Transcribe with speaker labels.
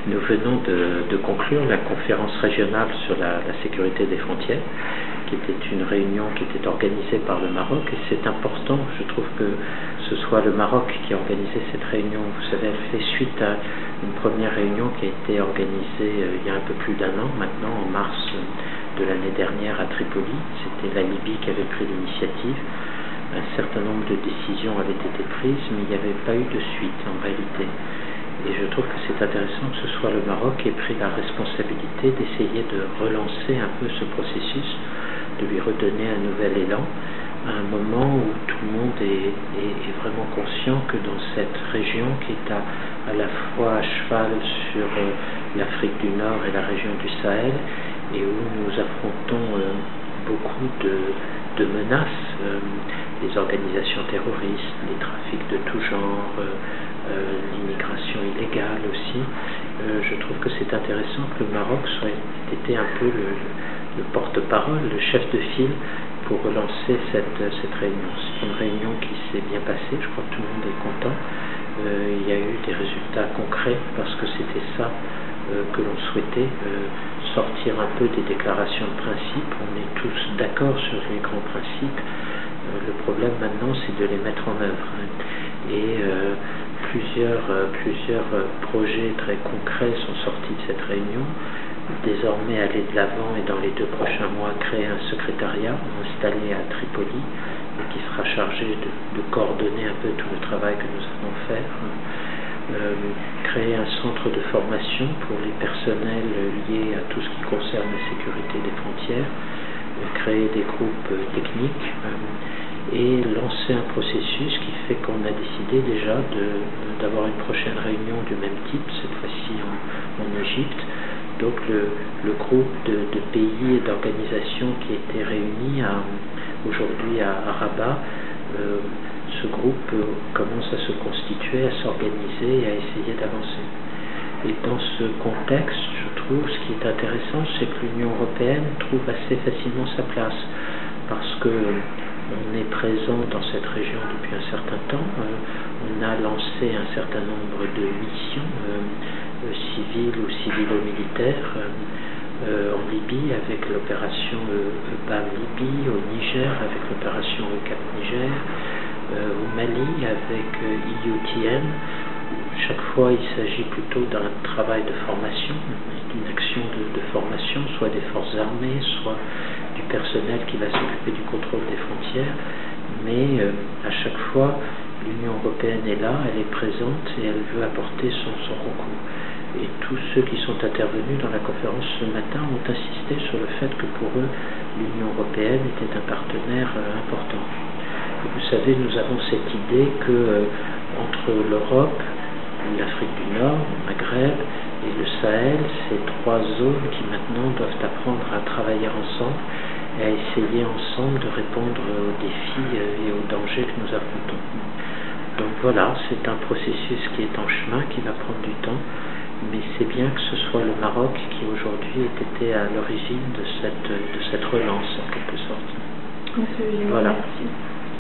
Speaker 1: Nous venons de conclure la conférence régionale sur la sécurité des frontières, qui était une réunion qui était organisée par le Maroc, et c'est important, je trouve, que ce soit le Maroc qui a organisé cette réunion. Vous savez, elle fait suite à une première réunion qui a été organisée il y a un peu plus d'un an maintenant, en mars de l'année dernière à Tripoli. C'était la Libye qui avait pris l'initiative. Un certain nombre de décisions avaient été prises, mais il n'y avait pas eu de suite en réalité. Et je trouve que c'est intéressant que ce soit le Maroc qui ait pris la responsabilité d'essayer de relancer un peu ce processus, de lui redonner un nouvel élan, à un moment où tout le monde est vraiment conscient que dans cette région qui est à la fois à cheval sur l'Afrique du Nord et la région du Sahel, et où nous affrontons beaucoup de menaces, les organisations terroristes, les trafics de tout genre, l'immigration illégale aussi. Je trouve que c'est intéressant que le Maroc ait été un peu le porte-parole, le chef de file pour relancer cette réunion. C'est une réunion qui s'est bien passée, je crois que tout le monde est content. Il y a eu des résultats concrets parce que c'était ça que l'on souhaitait, sortir un peu des déclarations de principe. On est tous d'accord sur les grands principes. Le problème maintenant, c'est de les mettre en œuvre. Et plusieurs projets très concrets sont sortis de cette réunion. Désormais, aller de l'avant et dans les 2 prochains mois, créer un secrétariat installé à Tripoli et qui sera chargé de coordonner un peu tout le travail que nous allons faire. Créer un centre de formation pour les personnels liés à tout ce qui concerne la sécurité des frontières, créer des groupes techniques et lancer un processus qui fait qu'on a décidé déjà d'avoir une prochaine réunion du même type, cette fois-ci en Égypte. Donc le groupe de pays et d'organisations qui était réuni aujourd'hui à Rabat, ce groupe commence à se constituer, à s'organiser et à essayer d'avancer. Et dans ce contexte, je trouve, ce qui est intéressant, c'est que l'Union européenne trouve assez facilement sa place, parce que on est présent dans cette région depuis un certain temps. On a lancé un certain nombre de missions civiles ou civilo-militaires en Libye avec l'opération EUBAM Libye, au Niger avec l'opération EUCAP Niger, au Mali avec EUTM. Chaque fois, il s'agit plutôt d'un travail de formation, d'une action de formation, soit des forces armées, soit du personnel qui va s'occuper du contrôle des frontières. Mais à chaque fois, l'Union européenne est là, elle est présente et elle veut apporter son concours. Et tous ceux qui sont intervenus dans la conférence ce matin ont insisté sur le fait que pour eux, l'Union européenne était un partenaire important. Et vous savez, nous avons cette idée que entre l'Europe, l'Afrique du Nord, le Maghreb et le Sahel, ces 3 zones qui maintenant doivent apprendre à travailler ensemble et à essayer ensemble de répondre aux défis et aux dangers que nous affrontons. Donc voilà, c'est un processus qui est en chemin, qui va prendre du temps, mais c'est bien que ce soit le Maroc qui aujourd'hui ait été à l'origine de cette relance en quelque sorte.
Speaker 2: Absolument,
Speaker 1: voilà.
Speaker 2: merci.